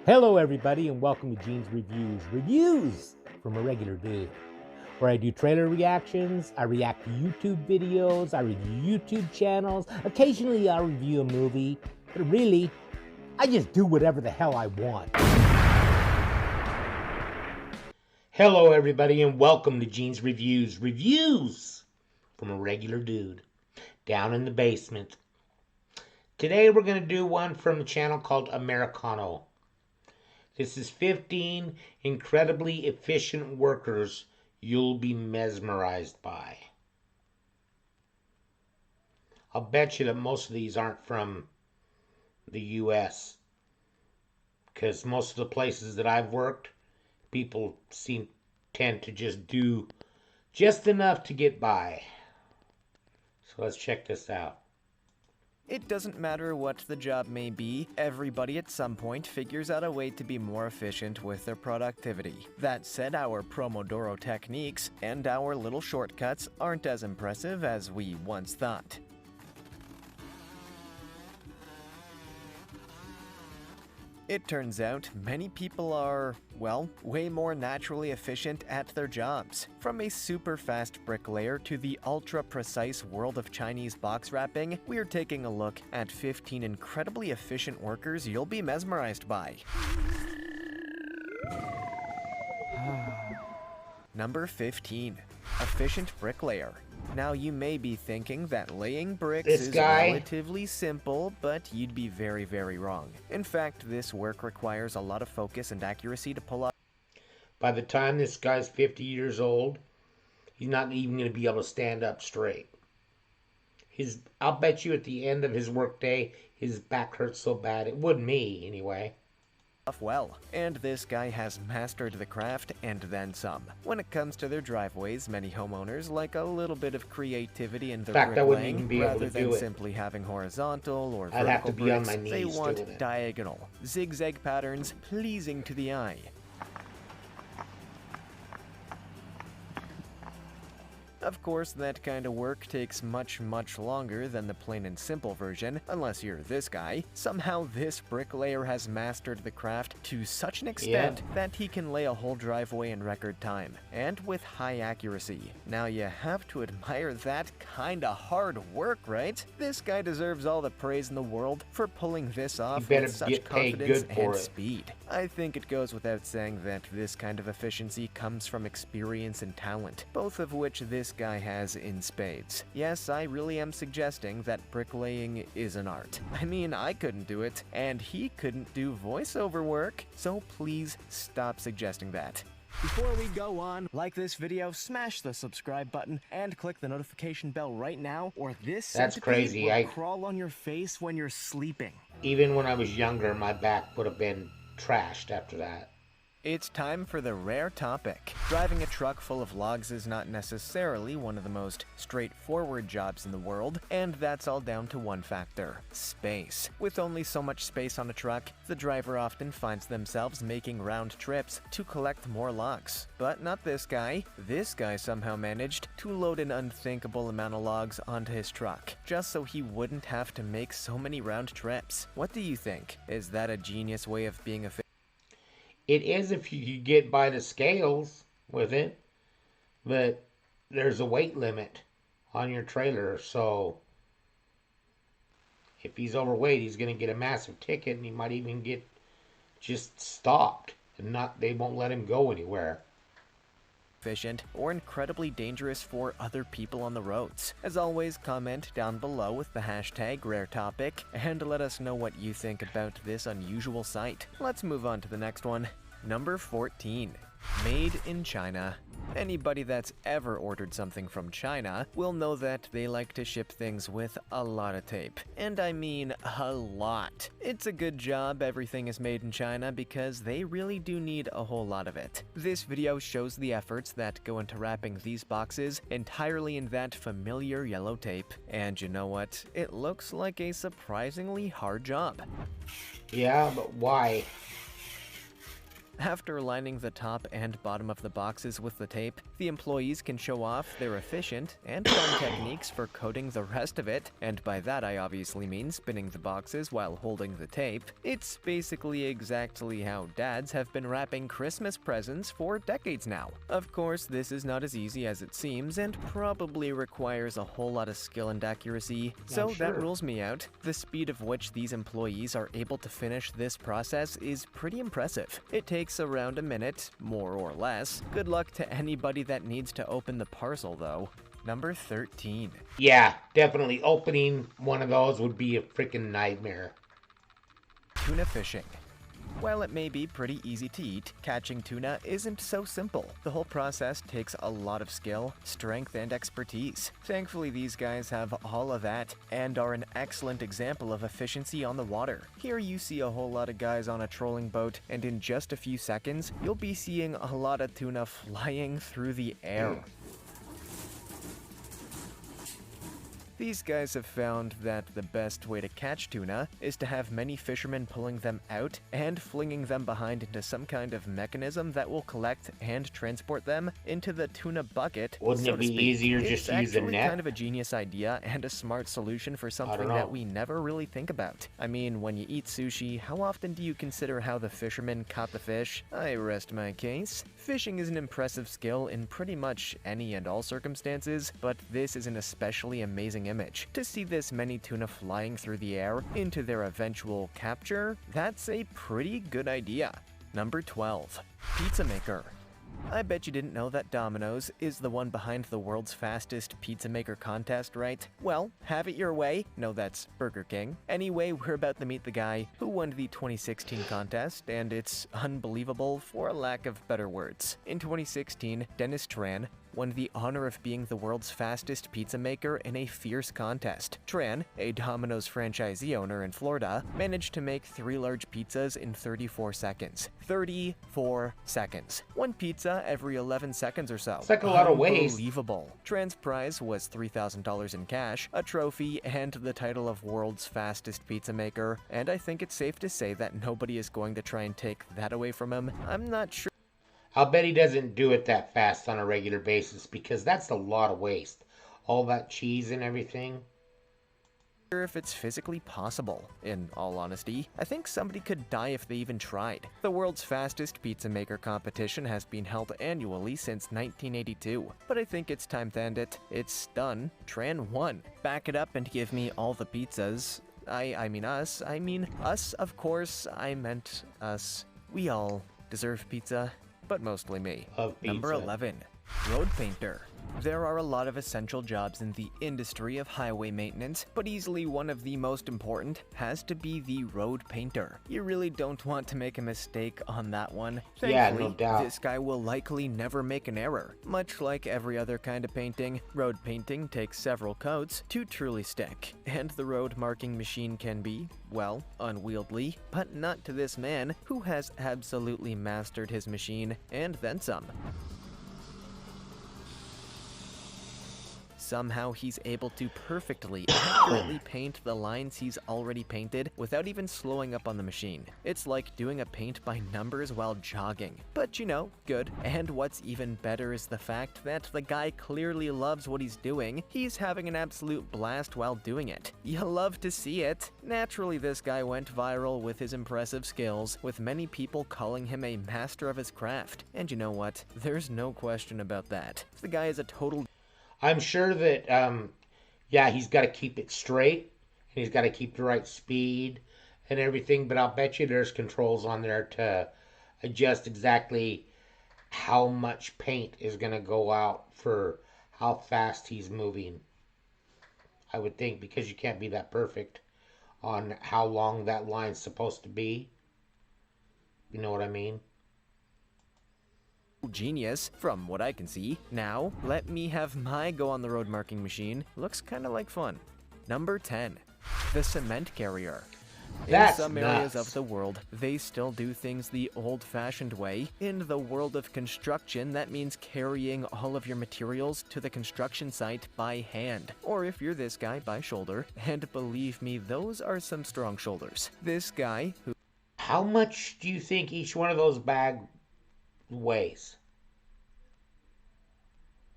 Hello everybody and welcome to Gene's Reviews from a regular dude, where I do trailer reactions, I react to YouTube videos, I review YouTube channels, occasionally I'll review a movie, but really, I just do whatever the hell I want. Hello everybody and welcome to Gene's Reviews from a regular dude, down in the basement. Today we're going to do one from a channel called Americano. This is 15 incredibly efficient workers you'll be mesmerized by. I'll bet you that most of these aren't from the US, because most of the places that I've worked, people tend to just do just enough to get by. So let's check this out. It doesn't matter what the job may be, everybody at some point figures out a way to be more efficient with their productivity. That said, our Pomodoro techniques and our little shortcuts aren't as impressive as we once thought. It turns out many people are, well, way more naturally efficient at their jobs. From a super fast bricklayer to the ultra-precise world of Chinese box wrapping, we're taking a look at 15 incredibly efficient workers you'll be mesmerized by. Number 15. Efficient bricklayer. Now, you may be thinking that laying bricks is relatively simple, but you'd be very, very wrong. In fact, this work requires a lot of focus and accuracy to pull off. By the time this guy's 50 years old, he's not even going to be able to stand up straight. I'll bet you at the end of his workday, his back hurts so bad. It wouldn't me, anyway. Well, and this guy has mastered the craft and then some. When it comes to their driveways, many homeowners like a little bit of creativity in their bricklaying rather than simply having horizontal or vertical bricks. They want diagonal, zigzag patterns pleasing to the eye. Of course, that kind of work takes much longer than the plain and simple version, unless you're this guy. Somehow this bricklayer has mastered the craft to such an extent that he can lay a whole driveway in record time, and with high accuracy. Now you have to admire that kinda hard work, right? This guy deserves all the praise in the world for pulling this off with such confidence and speed. I think it goes without saying that this kind of efficiency comes from experience and talent, both of which this guy has in spades. Yes, I really am suggesting that bricklaying is an art. I mean, I couldn't do it, and he couldn't do voiceover work, so please stop suggesting that. Before we go on, like this video, smash the subscribe button, and click the notification bell right now, or this centipede will crawl on your face when you're sleeping. Even when I was younger, my back would have been trashed after that. It's time for the rare topic. Driving a truck full of logs is not necessarily one of the most straightforward jobs in the world, and that's all down to one factor: space. With only so much space on a truck, the driver often finds themselves making round trips to collect more logs. But not this guy. This guy somehow managed to load an unthinkable amount of logs onto his truck, just so he wouldn't have to make so many round trips. What do you think? Is that a genius way of being efficient? It is if you could get by the scales with it, but there's a weight limit on your trailer, so if he's overweight, he's going to get a massive ticket, and he might even get just stopped, and they won't let him go anywhere. Efficient or incredibly dangerous for other people on the roads. As always, comment down below with the hashtag #RareTopic and let us know what you think about this unusual sight. Let's move on to the next one. Number 14. Made in China. Anybody that's ever ordered something from China will know that they like to ship things with a lot of tape. And I mean a lot. It's a good job everything is made in China because they really do need a whole lot of it. This video shows the efforts that go into wrapping these boxes entirely in that familiar yellow tape. And you know what? It looks like a surprisingly hard job. Yeah, but why? After lining the top and bottom of the boxes with the tape, the employees can show off their efficient and fun techniques for coating the rest of it, and by that I obviously mean spinning the boxes while holding the tape. It's basically exactly how dads have been wrapping Christmas presents for decades now. Of course, this is not as easy as it seems and probably requires a whole lot of skill and accuracy, so that rules me out. The speed of which these employees are able to finish this process is pretty impressive. It takes around a minute, more or less. Good luck to anybody that needs to open the parcel, though. Number 13. Yeah, definitely opening one of those would be a freaking nightmare. Tuna fishing. While it may be pretty easy to eat, catching tuna isn't so simple. The whole process takes a lot of skill, strength, and expertise. Thankfully, these guys have all of that and are an excellent example of efficiency on the water. Here you see a whole lot of guys on a trolling boat, and in just a few seconds, you'll be seeing a lot of tuna flying through the air. These guys have found that the best way to catch tuna is to have many fishermen pulling them out and flinging them behind into some kind of mechanism that will collect and transport them into the tuna bucket. Wouldn't it be easier just to use a net? It's actually kind of a genius idea and a smart solution for something that we never really think about. I mean, when you eat sushi, how often do you consider how the fisherman caught the fish? I rest my case. Fishing is an impressive skill in pretty much any and all circumstances, but this is an especially amazing image. To see this many tuna flying through the air into their eventual capture, that's a pretty good idea. Number 12. Pizza maker. I bet you didn't know that Domino's is the one behind the world's fastest pizza maker contest, right? Well, have it your way. No, that's Burger King. Anyway, we're about to meet the guy who won the 2016 contest, and it's unbelievable for lack of better words. In 2016, Dennis Tran won the honor of being the world's fastest pizza maker in a fierce contest. Tran, a Domino's franchisee owner in Florida, managed to make 3 large pizzas in 34 seconds. 34 seconds. One pizza every 11 seconds or so. It's like a lot of waste. Unbelievable. Tran's prize was $3,000 in cash, a trophy, and the title of world's fastest pizza maker, and I think it's safe to say that nobody is going to try and take that away from him. I'm not sure. I'll bet he doesn't do it that fast on a regular basis because that's a lot of waste. All that cheese and everything. If it's physically possible, in all honesty. I think somebody could die if they even tried. The world's fastest pizza maker competition has been held annually since 1982, but I think it's time to end it. It's done. Tran won. Back it up and give me all the pizzas. I mean us. I mean us, of course. I meant us. We all deserve pizza. But mostly me. Number 11. Road painter. There are a lot of essential jobs in the industry of highway maintenance, but easily one of the most important has to be the road painter. You really don't want to make a mistake on that one. Thankfully, yeah, no doubt. This guy will likely never make an error. Much like every other kind of painting, road painting takes several coats to truly stick, and the road marking machine can be, well, unwieldy, but not to this man who has absolutely mastered his machine and then some. Somehow he's able to perfectly, accurately paint the lines he's already painted without even slowing up on the machine. It's like doing a paint by numbers while jogging. But you know, good. And what's even better is the fact that the guy clearly loves what he's doing. He's having an absolute blast while doing it. You love to see it. Naturally, this guy went viral with his impressive skills, with many people calling him a master of his craft. And you know what? There's no question about that. The guy is a total... I'm sure that, yeah, he's got to keep it straight, and he's got to keep the right speed and everything, but I'll bet you there's controls on there to adjust exactly how much paint is going to go out for how fast he's moving. I would think, because you can't be that perfect on how long that line's supposed to be. You know what I mean? Genius, from what I can see. Now, let me have my go on the road marking machine. Looks kinda like fun. Number 10. The cement carrier. In some areas of the world, they still do things the old-fashioned way. In the world of construction, that means carrying all of your materials to the construction site by hand. Or if you're this guy, by shoulder. And believe me, those are some strong shoulders. This guy, who... How much do you think each one of those bags weighs?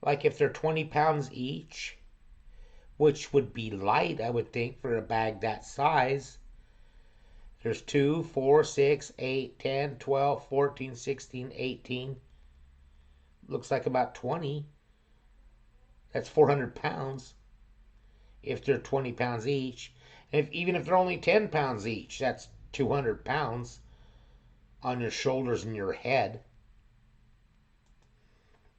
Like if they're 20 pounds each, which would be light, I would think, for a bag that size. There's 2, 4, 6, 8, 10, 12, 14, 16, 18. Looks like about 20. That's 400 pounds if they're 20 pounds each. And even if they're only 10 pounds each, that's 200 pounds on your shoulders and your head.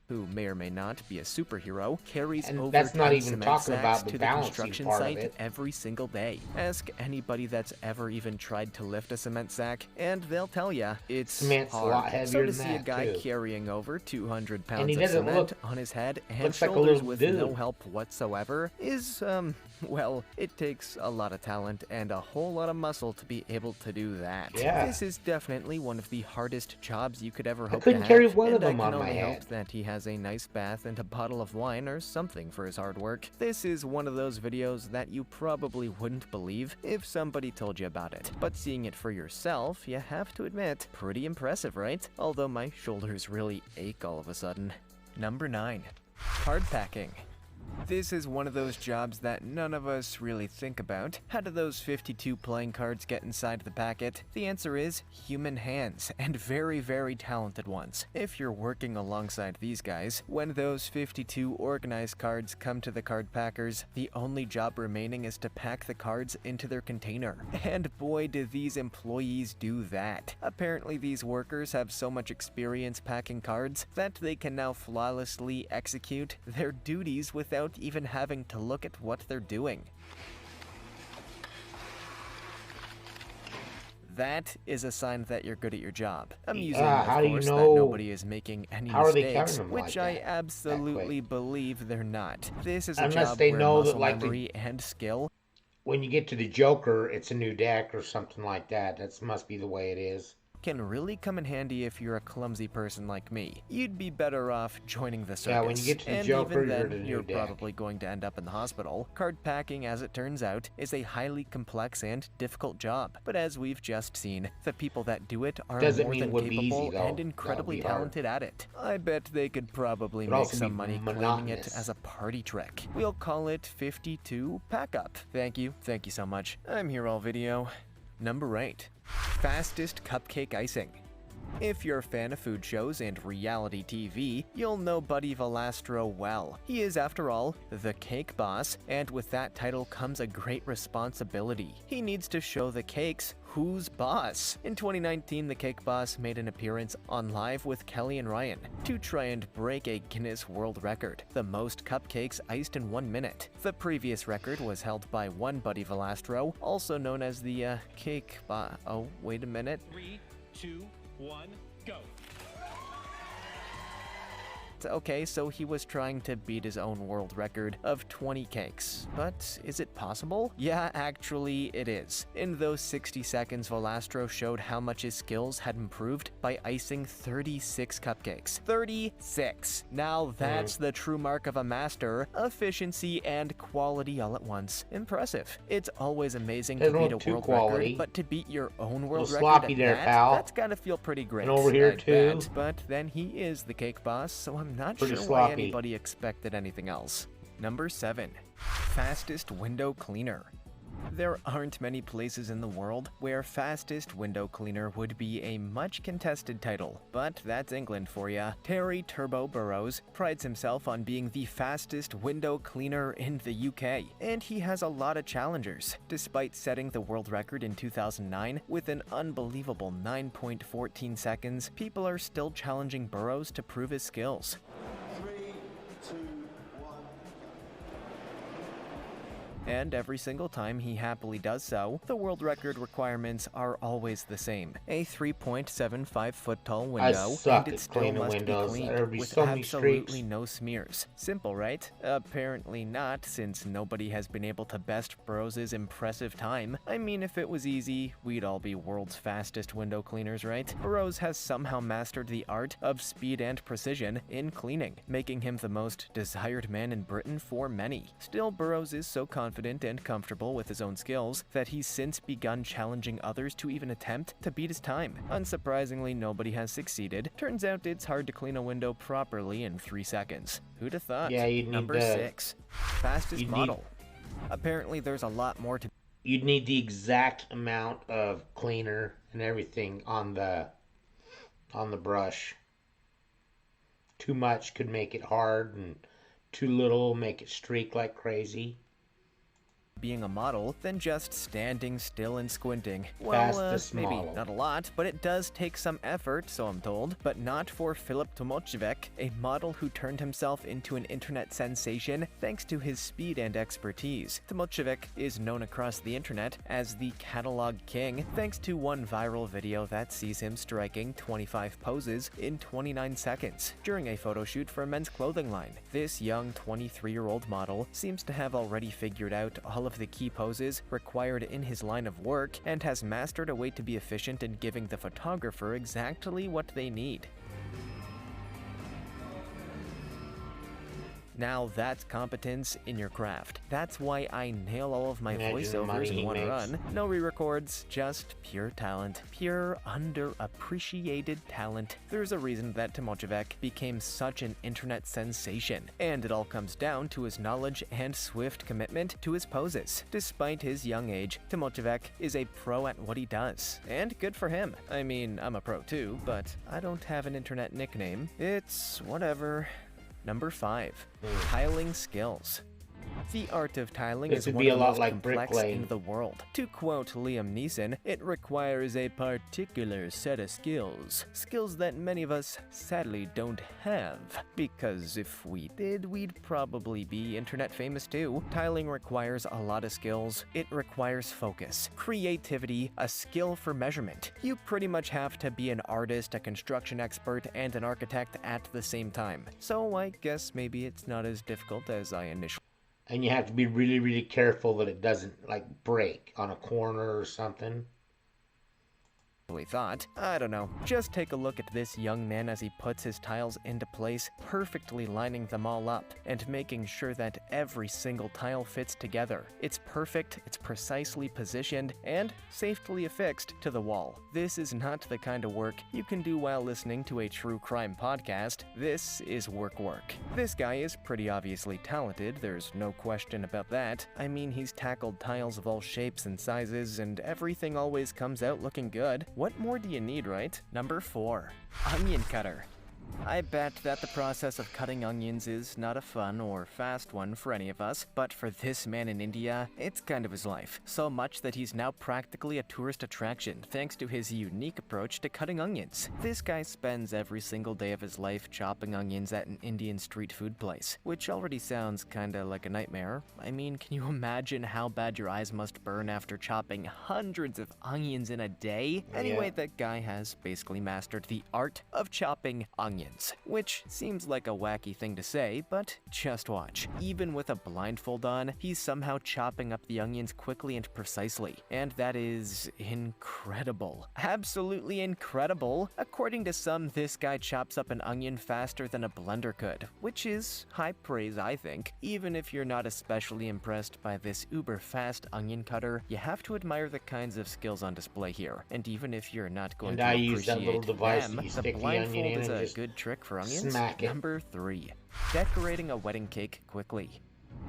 Who may or may not be a superhero, carries And over that's not 10 even cement talking sacks about the to the balancing construction part of site it. every single day. Ask anybody that's ever even tried to lift a cement sack, and they'll tell ya it's Cement's hard. a lot heavier So to than see a that, guy too. carrying over 200 And he pounds of doesn't cement look- on his head and looks like a shoulders little with dude. no help whatsoever is, well, it takes a lot of talent and a whole lot of muscle to be able to do that. Yeah. This is definitely one of the hardest jobs you could ever hope to couldn't have. carry one of and them I on can my only hope head. that he has a nice bath and a bottle of wine or something for his hard work. This is one of those videos that you probably wouldn't believe if somebody told you about it. But seeing it for yourself, you have to admit, pretty impressive, right? Although my shoulders really ache all of a sudden. Number 9. Card packing. This is one of those jobs that none of us really think about. How do those 52 playing cards get inside the packet? The answer is human hands, and very, very talented ones. If you're working alongside these guys, when those 52 organized cards come to the card packers, the only job remaining is to pack the cards into their container. And boy, do these employees do that. Apparently these workers have so much experience packing cards that they can now flawlessly execute their duties without even having to look at what they're doing. That is a sign that you're good at your job. Amusing, of how do you course, know- that nobody is making any how are they mistakes, counting them which like I that absolutely believe they're not. This is a Unless job they where know that, muscle like, memory and skill When you get to the Joker, it's a new deck or something like that. That must be the way it is. can really come in handy if you're a clumsy person like me. You'd be better off joining the circus. Yeah, when you get to the and Joker, even you're then, at a new you're deck. probably going to end up in the hospital. Card packing, as it turns out, is a highly complex and difficult job. But as we've just seen, the people that do it are Doesn't more mean than it would be capable easy, though. and incredibly That would be hard. talented at it. I bet they could probably It'd make also be some money claiming it monotonous. as a party trick. We'll call it 52 Pack Up. Thank you so much. I'm here all video. Number 8. Fastest cupcake icing. If you're a fan of food shows and reality TV, you'll know Buddy Valastro well. He is, after all, the cake boss, and with that title comes a great responsibility. He needs to show the cakes who's boss. In 2019, the cake boss made an appearance on Live with Kelly and Ryan to try and break a Guinness World Record, the most cupcakes iced in 1 minute. The previous record was held by one Buddy Valastro, also known as the cake boss. Oh, wait a minute. 3, 2, 1, go. Okay, so he was trying to beat his own world record of 20 cakes. But is it possible? Yeah, actually it is. In those 60 seconds, Valastro showed how much his skills had improved by icing 36 cupcakes. 36! Now that's the true mark of a master. Efficiency and quality all at once. Impressive. It's always amazing to Doesn't beat a look too world quality. record, but to beat your own world Little record sloppy at there, that, pal. that's gotta feel pretty great. And over here, I too. bet. But then he is the cake boss, so I'm not Pretty sure why sloppy. anybody expected anything else. Number 7. Fastest window cleaner. There aren't many places in the world where fastest window cleaner would be a much contested title, but that's England for ya. Terry Turbo Burrows prides himself on being the fastest window cleaner in the UK, and he has a lot of challengers. Despite setting the world record in 2009 with an unbelievable 9.14 seconds, people are still challenging Burrows to prove his skills. 3, 2, 1. And every single time he happily does so, the world record requirements are always the same. A 3.75 foot tall window, suck and it at still cleaning must windows. be cleaned There'd be with so many absolutely streaks. no smears. Simple, right? Apparently not, since nobody has been able to best Burrows' impressive time. I mean, if it was easy, we'd all be world's fastest window cleaners, right? Burrows has somehow mastered the art of speed and precision in cleaning, making him the most desired man in Britain for many. Still, Burrows is so confident confident and comfortable with his own skills that he's since begun challenging others to even attempt to beat his time. Unsurprisingly, nobody has succeeded. Turns out it's hard to clean a window properly in 3 seconds. Who'd have thought? Yeah, you'd need Number 6. Fastest you'd model. Apparently there's a lot more to You'd need the exact amount of cleaner and everything on the brush. Too much could make it hard, and too little make it streak like crazy. being a model than just standing still and squinting. Fastest Maybe model. not a lot, but it does take some effort, so I'm told. But not for Filip Tomocevek, a model who turned himself into an internet sensation thanks to his speed and expertise. Tomocevek is known across the internet as the catalog king, thanks to one viral video that sees him striking 25 poses in 29 seconds during a photo shoot for a men's clothing line. This young 23-year-old model seems to have already figured out all of the key poses required in his line of work and has mastered a way to be efficient in giving the photographer exactly what they need. Now that's competence in your craft. That's why I nail all of my Imagine the money voiceovers he in one makes. run. No re-records, just pure talent. Pure underappreciated talent. There's a reason that Tomocevek became such an internet sensation, and it all comes down to his knowledge and swift commitment to his poses. Despite his young age, Tomocevek is a pro at what he does, and good for him. I mean, I'm a pro too, but I don't have an internet nickname. It's whatever. Number 5. Tiling skills. The art of tiling This is would one be of a the lot most like complex bricklaying. in the world. To quote Liam Neeson, it requires a particular set of skills. Skills that many of us sadly don't have. Because if we did, we'd probably be internet famous too. Tiling requires a lot of skills. It requires focus, creativity, a skill for measurement. You pretty much have to be an artist, a construction expert, and an architect at the same time. So I guess maybe it's not as difficult as I initially And you have to be really, really careful that it doesn't, like, break on a corner or something. thought. I don't know. Just take a look at this young man as he puts his tiles into place, perfectly lining them all up and making sure that every single tile fits together. It's perfect, it's precisely positioned, and safely affixed to the wall. This is not the kind of work you can do while listening to a true crime podcast. This is work. This guy is pretty obviously talented, there's no question about that. I mean, he's tackled tiles of all shapes and sizes, and everything always comes out looking good. What more do you need, right? Number 4. Onion cutter. I bet that the process of cutting onions is not a fun or fast one for any of us, but for this man in India, it's kind of his life. So much that he's now practically a tourist attraction thanks to his unique approach to cutting onions. This guy spends every single day of his life chopping onions at an Indian street food place, which already sounds kinda like a nightmare. I mean, can you imagine how bad your eyes must burn after chopping hundreds of onions in a day? Anyway, that guy has basically mastered the art of chopping onions. Which seems like a wacky thing to say, but just watch. Even with a blindfold on, he's somehow chopping up the onions quickly and precisely. And that is incredible. Absolutely incredible. According to some, this guy chops up an onion faster than a blender could, which is high praise, I think. Even if you're not especially impressed by this uber-fast onion cutter, you have to admire the kinds of skills on display here. And even if you're not going And to I appreciate use that little device them, that you the stick the onion blindfold in is and a just good trick for onions. smack it. Number 3. Decorating a wedding cake quickly.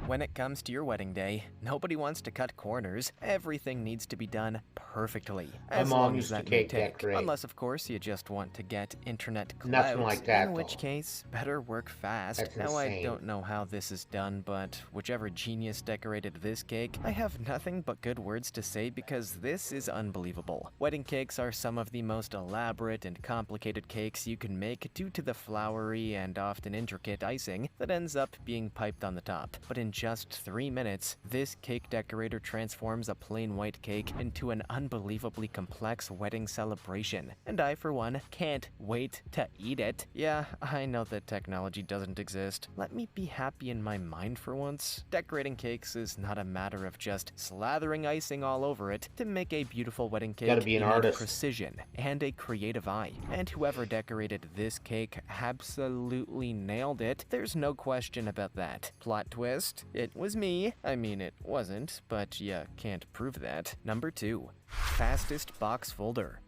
When it comes to your wedding day, nobody wants to cut corners. Everything needs to be done perfectly. As mom long as used to that may cake take. decorate. Unless, of course, you just want to get internet Nothing clout, like that, in which though. case, better work fast. That's Now, I insane. don't know how this is done, but whichever genius decorated this cake, I have nothing but good words to say because this is unbelievable. Wedding cakes are some of the most elaborate and complicated cakes you can make due to the flowery and often intricate icing that ends up being piped on the top. But in just 3 minutes, this cake decorator transforms a plain white cake into an unbelievably complex wedding celebration. And I, for one, can't wait to eat it. Yeah, I know that technology doesn't exist. Let me be happy in my mind for once. Decorating cakes is not a matter of just slathering icing all over it to make a beautiful wedding cake. Gotta be an You need artist. precision and a creative eye. And whoever decorated this cake absolutely nailed it. There's no question about that. Plot twist, first. It was me. I mean, it wasn't, but you can't prove that. Number 2. Fastest box folder.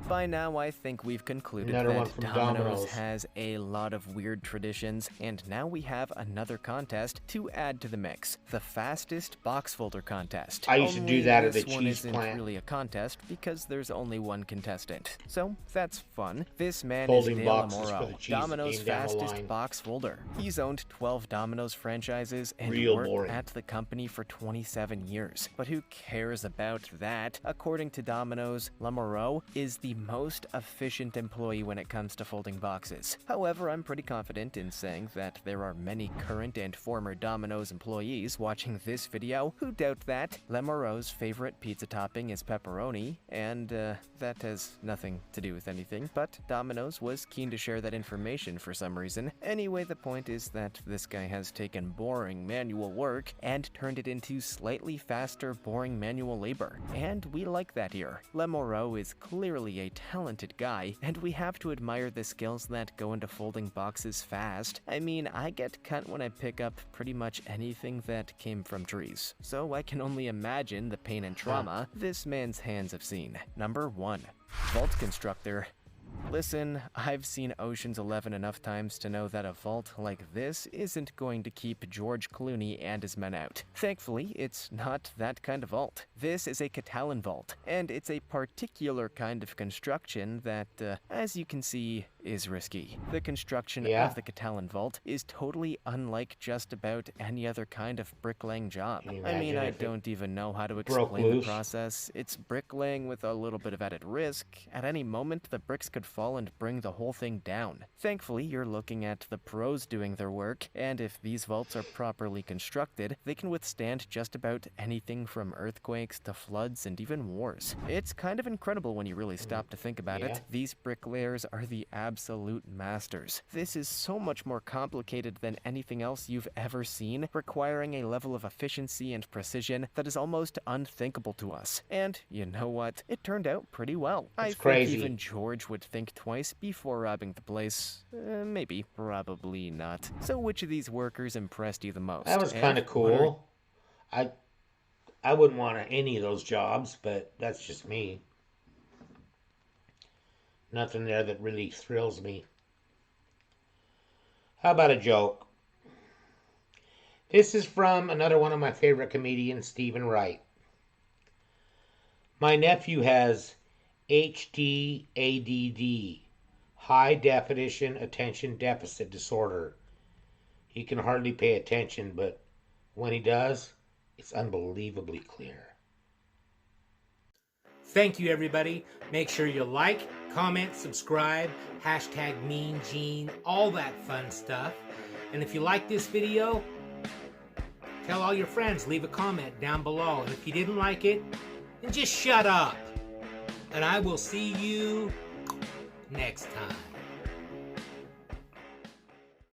By now, I think we've concluded Another one that from Domino's Domino's. has a lot of weird traditions, and now we have another contest to add to the mix, the fastest box folder contest. I used to do Only that at this the one cheese isn't plant. really a contest because there's only one contestant. So that's fun. This man Folding is Dale boxes for the Amaro, cheese that Domino's came down the fastest line. box folder. He's owned 12 Domino's franchises and Real worked boring. at the company for 27 years. But who cares about that? According to Domino's, Lamaro is the most efficient employee when it comes to folding boxes. However, I'm pretty confident in saying that there are many current and former Domino's employees watching this video who doubt that. Lamaro's favorite pizza topping is pepperoni, and that has nothing to do with anything, but Domino's was keen to share that information for some reason. Anyway, the point is that this guy has taken boring manual work and turned it into slightly faster, boring manual labor. And we like that here. Lamaro is clearly a talented guy, and we have to admire the skills that go into folding boxes fast. I mean, I get cut when I pick up pretty much anything that came from trees, so I can only imagine the pain and trauma this man's hands have seen. Number 1. Vault Constructor. Listen, I've seen Ocean's 11 enough times to know that a vault like this isn't going to keep George Clooney and his men out. Thankfully, it's not that kind of vault. This is a Catalan vault, and it's a particular kind of construction that, as you can see, is risky. The construction of the Catalan vault is totally unlike just about any other kind of bricklaying job. Can you I mean, imagine I if it don't even know how to broke explain the loose? process. It's bricklaying with a little bit of added risk. At any moment, the bricks could fall and bring the whole thing down. Thankfully, you're looking at the pros doing their work, and if these vaults are properly constructed, they can withstand just about anything from earthquakes to floods and even wars. It's kind of incredible when you really stop to think about it. These bricklayers are the absolute masters. This is so much more complicated than anything else you've ever seen, requiring a level of efficiency and precision that is almost unthinkable to us. And you know what? It turned out pretty well. I think crazy. even George would think twice before robbing the place. Maybe, probably not. So which of these workers impressed you the most? That was And kind of what are- cool. I wouldn't want any of those jobs, but that's just me. Nothing there that really thrills me. How about a joke? This is from another one of my favorite comedians, Stephen Wright. My nephew has HDADD, High Definition Attention Deficit Disorder. He can hardly pay attention, but when he does, it's unbelievably clear. Thank you, everybody. Make sure you like, comment, subscribe, hashtag Mean Gene, all that fun stuff. And if you like this video, tell all your friends, leave a comment down below. And if you didn't like it, then just shut up. And I will see you next time.